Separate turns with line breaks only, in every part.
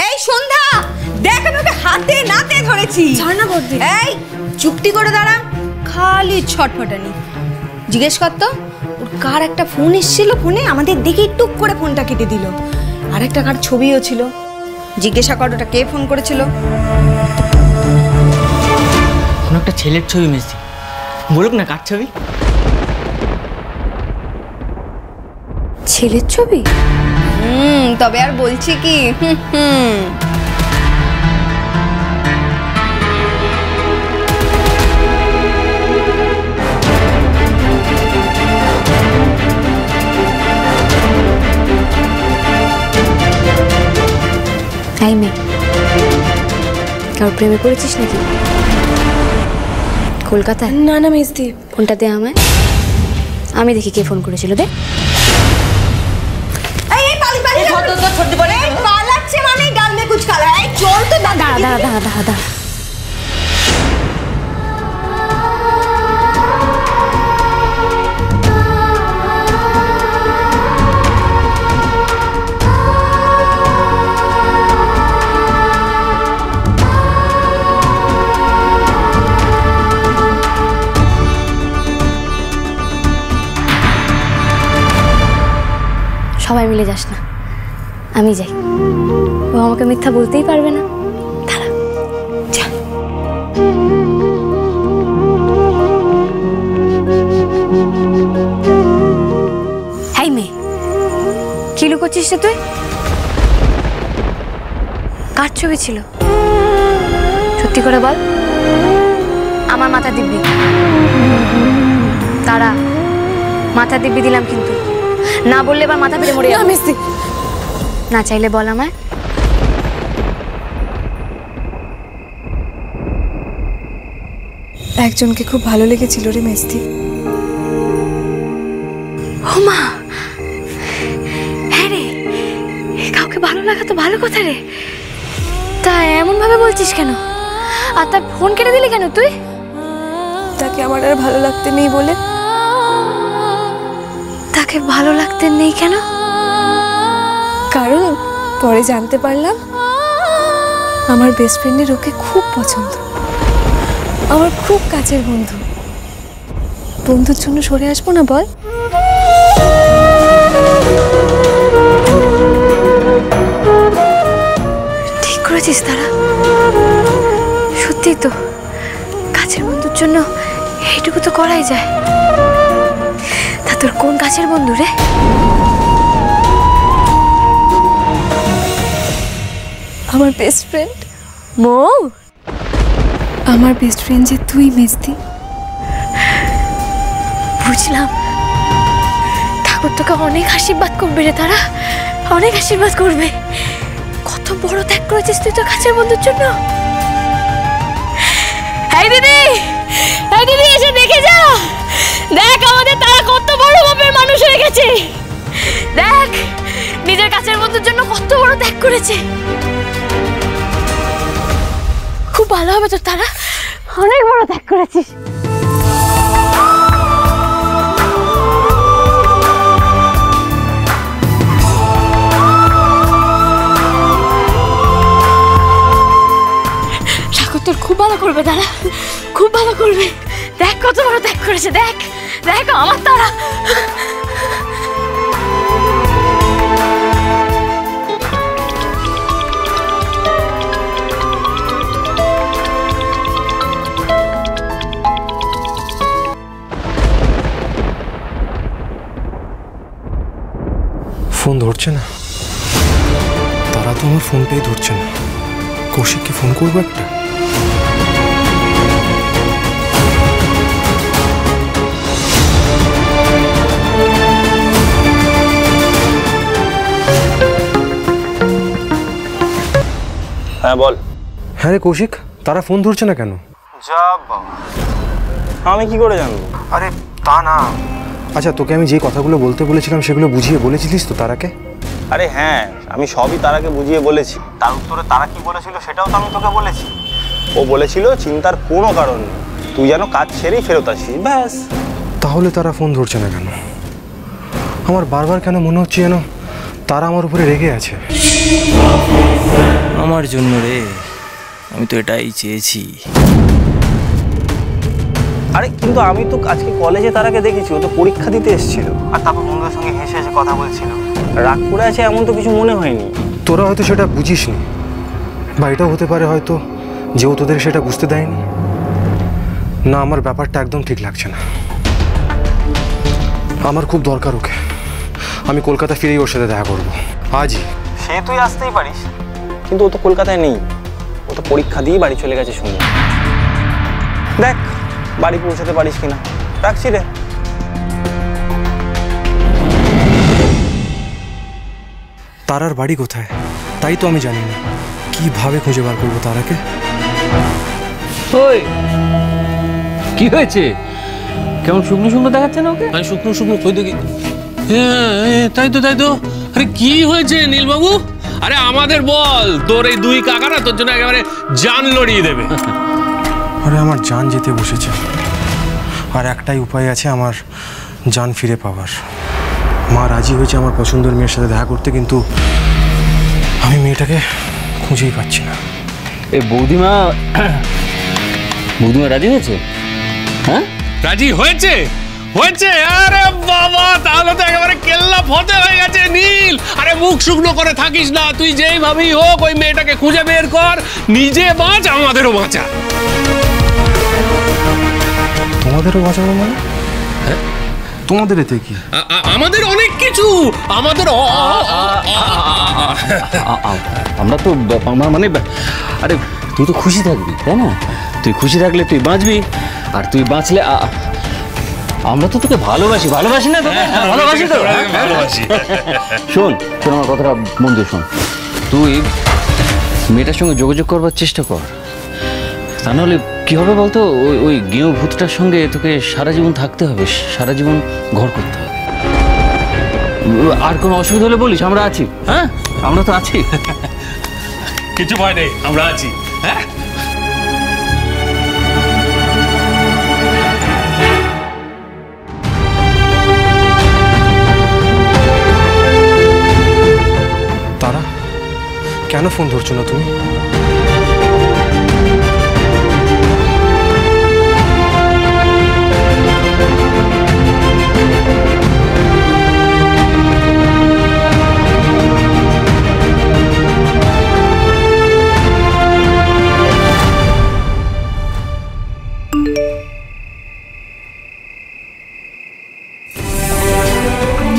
এই সন্ধ্যা, দেখ আমি ওকে হাতে নাতে ধরেছি।
ছাড় না বদ্দি।
এই চুপটি করে দাঁড়া, খালি ছটফটানি। জিজ্ঞেস কর তো ওর কার একটা ফোন এসেছিল, ফোনে আমাদের দেখেই টুক করে ফোনটা কেটে দিল। আরেকটা কার ছবিও ছিল, জিজ্ঞাসা কর ওটা কে ফোন করেছিল।
কোনো একটা ছেলের ছবি মিষ্টি, বলুক না কার ছবি।
ছেলের ছবি?
তবে আর বলছি কি,
এই মেয়ে, কারোর প্রেমে পড়েছিস নাকি কলকাতায়? না না মিষ্টি, ফোনটা দে আমায়, আমি দেখি কে ফোন করেছিল। দে।
পালাচ্ছে মানে গাল মে কুছ কালা। এই চল তো।
দাঁড়া দাঁড়া দাঁড়া দাঁড়া দাঁড়া। সবাই মিলে যাস না, আমি যাই। ও আমাকে মিথ্যা বলতেই পারবে না। দাঁড়া, যা। হাই মেয়ে, কি লুকোচ্ছিস রে তুই? কার ছবি ছিল? সত্যি করে বল। আমার মাথা দিব্যি। তারা মাথা দিব্যি দিলাম, কিন্তু না বললে এবার মাথা পেটে মরে যাবে। না চাইলে বল আমায়।
একজনকে খুব ভালো লেগেছিল রে মেস্তি।
ও মা, হ্যাঁ রে, কাউকে ভালো লাগা তো ভালো কথা রে। তা এমন ভাবে বলছিস কেন? আর তার ফোন কেটে দিলি কেন তুই?
তাকে আমার আর ভালো লাগতে নেই বলে।
তাকে ভালো লাগতে নেই কেন?
কারণ পরে জানতে পারলাম আমার বেস্ট ফ্রেন্ডের ওকে খুব পছন্দ, আমার খুব কাছের বন্ধু। বন্ধুর জন্য সরে আসবো না বল?
ঠিক করেছিস তারা, সত্যি তো কাছের বন্ধুর জন্য এইটুকু তো করাই যায়। তা তোর কোন কাছের বন্ধু রে?
আমার বেস্ট ফ্রেন্ড
মৌ।
আমার বেস্ট ফ্রেন্ড যে তুই মিস্তি।
বুঝলাম, ঠাকুর তোকে অনেক আশীর্বাদ করবে রে। তারা অনেক আশীর্বাদ করবে। কত বড় ত্যাগ করেছিস তুই তোর কাছের বন্ধুর জন্য। এই দিদি, এই দিদি, এসে দেখে যা। দেখ আমাদের তারা কত বড় মাপের মানুষ হয়ে গেছে। দেখ নিজের কাছের বন্ধুর জন্য কত বড় ত্যাগ করেছে। খুব ভালো হবে তোর, তারা অনেক বড় ত্যাগ করেছিস। ঠাকুর তোর খুব ভালো করবে, তারা খুব ভালো করবে। দেখ কত বড় ত্যাগ করেছে। দেখ দেখ আমার তারা।
ফোন ধরছে না, তারা তো আমার ফোনটাই ধরছে না। কৌশিককে ফোন করবো একটা।
হ্যাঁ বল।
হ্যাঁ রে কৌশিক, তারা ফোন ধরছে না কেন?
যা বাবা, আমি কি করে জানবো?
আরে তা না, আচ্ছা তোকে আমি যে কথাগুলো বলতে বলেছিলাম সেগুলো বুঝিয়ে বলেছিলিস তো তারাকে?
আরে হ্যাঁ, আমি সবই তারাকে বুঝিয়ে বলেছি। তার উত্তরে তারা কি বলেছিল সেটাও তো আমি তোকে বলেছি। ও বলেছিল চিন্তার কোনো কারণ নেই, তুই যেন কাজ ছেড়েই ফেরত আসিস, ব্যাস।
তাহলে তারা ফোন ধরছে না কেন? আমার বারবার কেন মনে হচ্ছে যেন তারা আমার উপরে রেগে আছে।
আমার জন্য রে, আমি তো এটাই চেয়েছি।
আরে কিন্তু আমি তো আজকে কলেজে তারাকে দেখেছি, ও তো পরীক্ষা দিতে এসেছিল, আর তারপর বন্ধুদের সঙ্গে হেসে হেসে কথা বলছিল। রাগ করে আছে এমন তো কিছু মনে হয়নি।
তোরা হয়তো সেটা বুঝিসনি, বা এটাও হতে পারে হয়তো যে ও তোদের সেটা বুঝতে দেয়নি। না, আমার ব্যাপারটা একদম ঠিক লাগছে না। আমার খুব দরকার ওকে। আমি কলকাতা ফিরেই ওর সাথে দেখা করবো আজই।
সে তুই আসতেই পারিস, কিন্তু ও তো কলকাতায় নেই, ও তো পরীক্ষা দিয়ে বাড়ি চলে গেছে শুনি। দেখ বাড়ি পৌঁছাতে পারিস কিনা। রাখছি রে।
তারার বাড়ি কোথায় তাই তো আমি জানি না। কিভাবে খুঁজে বার করবো তারাকে?
ওই কি হয়েছে? কেমন শুকনো শুকনো দেখাচ্ছে না ওকে?
আমি শুকনো শুকনো কই দেখি। হ্যাঁ তাই তো তাই তো। আরে কি হয়েছে নীলবাবু? আরে আমাদের বল, তোর এই দুই কাকারা তোর জন্য একেবারে জান লড়িয়ে দেবে।
আরে আমার জান যেতে বসেছে, আর একটাই উপায় আছে আমার জান ফিরে পাওয়ার। মা রাজি হয়েছে আমার পছন্দের মেয়ের সাথে দেখা করতে, কিন্তু আমি মেয়েটাকে খুঁজেই পাচ্ছি না।
এই বৌদিমা রাজি হয়েছে? হ্যাঁ
রাজি হয়েছে হয়েছে। আরে বাবা, তাহলে তো একেবারে কেল্লা ফতে হয়ে গেছে নীল। আরে মুখ শুকনো করে থাকিস না, তুই যেই ভাবেই হোক ওই মেয়েটাকে খুঁজে বের কর। নিজে বাঁচ, আমাদেরও বাঁচা।
তোমাদেরও বাঁচাবো মানে? তোমাদের এতে কি?
আমাদের অনেক কিছু। আমাদের
আমরা তো মানে আরে তুই তো খুশি থাকবি, তাই না? তুই খুশি থাকলে তুই বাঁচবি, আর তুই বাঁচলে আমরা তো তোকে ভালোবাসি। ভালোবাসি না তোকে? ভালোবাসি তো, ভালোবাসি। শোন শোন, আমার কথাটা মন দিয়ে শোন। তুই মেয়েটার সঙ্গে যোগাযোগ করবার চেষ্টা কর, তা নাহলে কি হবে বলতো? ওই গেঁয়ো ভূতটার সঙ্গে তোকে সারা জীবন থাকতে হবে, সারা জীবন ঘর করতে হবে। আর কোনো অসুবিধা হলে বলিস, আমরা আছি। হ্যাঁ, আমরা তো আছি।
কিছু ভয় নেই, আমরা আছি। হ্যাঁ,
তারা কেন ফোন ধরছো না তুমি?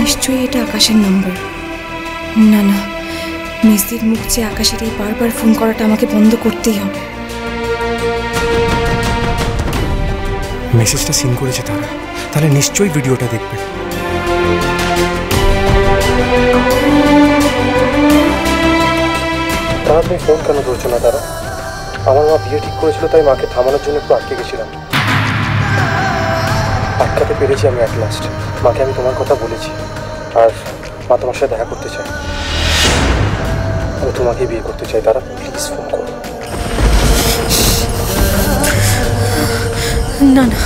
নিশ্চয়ই এটা আকাশের নম্বর। না না, মেসির মুখ যে আকাশের এই বারবার ফোন করাটা আমাকে বন্ধ করতেই হবে।
মেসেজটা সিন করেছে তারা, তাহলে নিশ্চয়ই ভিডিওটা দেখবে। তারা তুমি ফোন কেন ধরছো না? তারা আমার মা বিয়ে ঠিক করেছিল, তাই মাকে থামানোর জন্য একটু আটকে গেছিলাম। আটকাতে পেরেছি আমি অ্যাট লাস্ট। মাকে আমি তোমার কথা বলেছি, আর মা তোমার সাথে দেখা করতে চাই। আমি তোমাকে বিয়ে করতে চাই। তারা প্লিজ ফোন করো।
না না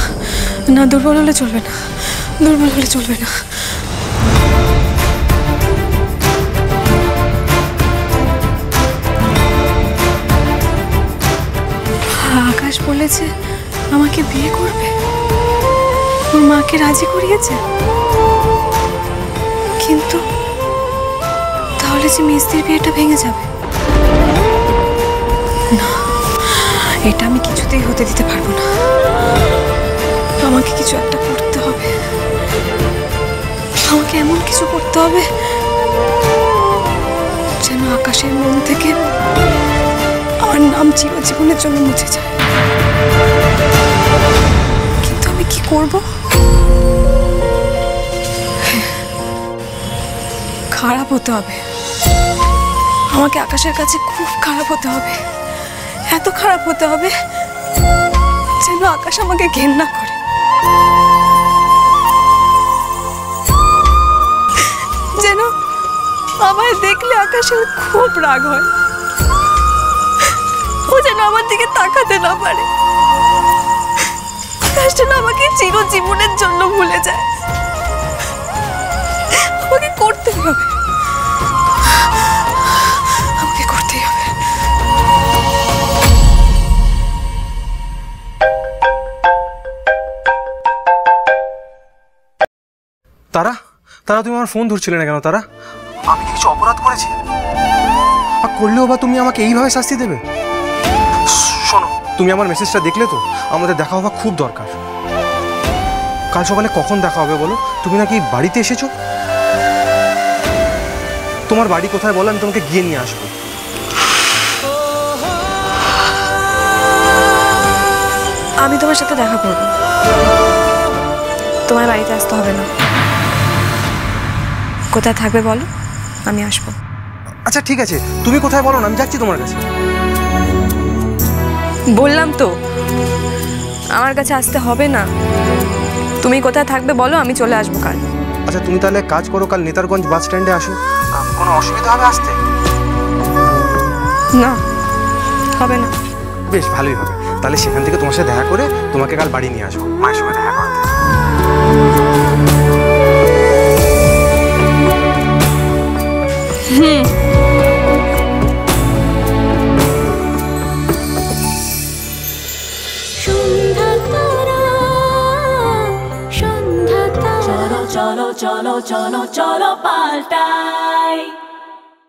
না, দুর্বল হলে চলবে না, দুর্বল হলে চলবে না। আকাশ বলেছে আমাকে বিয়ে করবে, ওর মাকে রাজি করিয়েছে। কিন্তু তাহলে যে মিস্ত্রির বিয়েটা ভেঙে যাবে না, এটা আমি কিছুতেই হতে দিতে পারবো না। আমাকে কিছু একটা করতে হবে, আমাকে এমন কিছু করতে হবে যেন আকাশের মন থেকে আমার নাম চিরজীবনের জন্য মুছে যায়। কিন্তু আমি কি করব? খারাপ হতে হবে, আমাকে আকাশের কাছে খুব খারাপ হতে হবে, এত খারাপ হতে হবে যেন আকাশ আমাকে ঘেন্না করে। যেন আমায় দেখলে আকাশের খুব রাগ হয়, ও যেন আমার দিকে তাকাতে না পারে, আকাশ যেন আমাকে চিরজীবনের জন্য ভুলে যায়। আমাকে করতেই হবে, আমাকে করতেই হবে।
তারা তুমি আমার ফোন ধরছিলে না কেন? তারা আমি কি কিছু অপরাধ করেছি? আর করলেও বা তুমি আমাকে এইভাবে শাস্তি দেবে? শোনো, তুমি আমার মেসেজটা দেখলে তো? আমাদের দেখা হওয়া খুব দরকার। কাল সকালে কখন দেখা হবে বলো? তুমি নাকি বাড়িতে এসেছো? তোমার বাড়ি কোথায় বলো, আমি তোমাকে গিয়ে নিয়ে আসবো।
আমি তোমার সাথে দেখা করবো, তোমার বাড়িতে আসতে হবে না। কোথায় থাকবে বলো, আমি আসবো।
আচ্ছা ঠিক আছে, তুমি কোথায় বলো না, আমি যাচ্ছি তোমার কাছে।
বললাম তো আমার কাছে আসতে হবে না। তুমি কোথায় থাকবে বলো, আমি চলে আসবো কাল।
আচ্ছা তুমি তাহলে কাজ করো, কাল নেতারগঞ্জ বাস স্ট্যান্ডে আসো। কোনো অসুবিধা হবে আসতে?
না, হবে না।
বেশ ভালোই হবে, তাহলে সেখান থেকে তোমার সাথে দেখা করে তোমাকে কাল বাড়ি নিয়ে আসবো, মায়ের সঙ্গে দেখা করতে।
চলো চলো চলো চলো চলো পাল্টাই।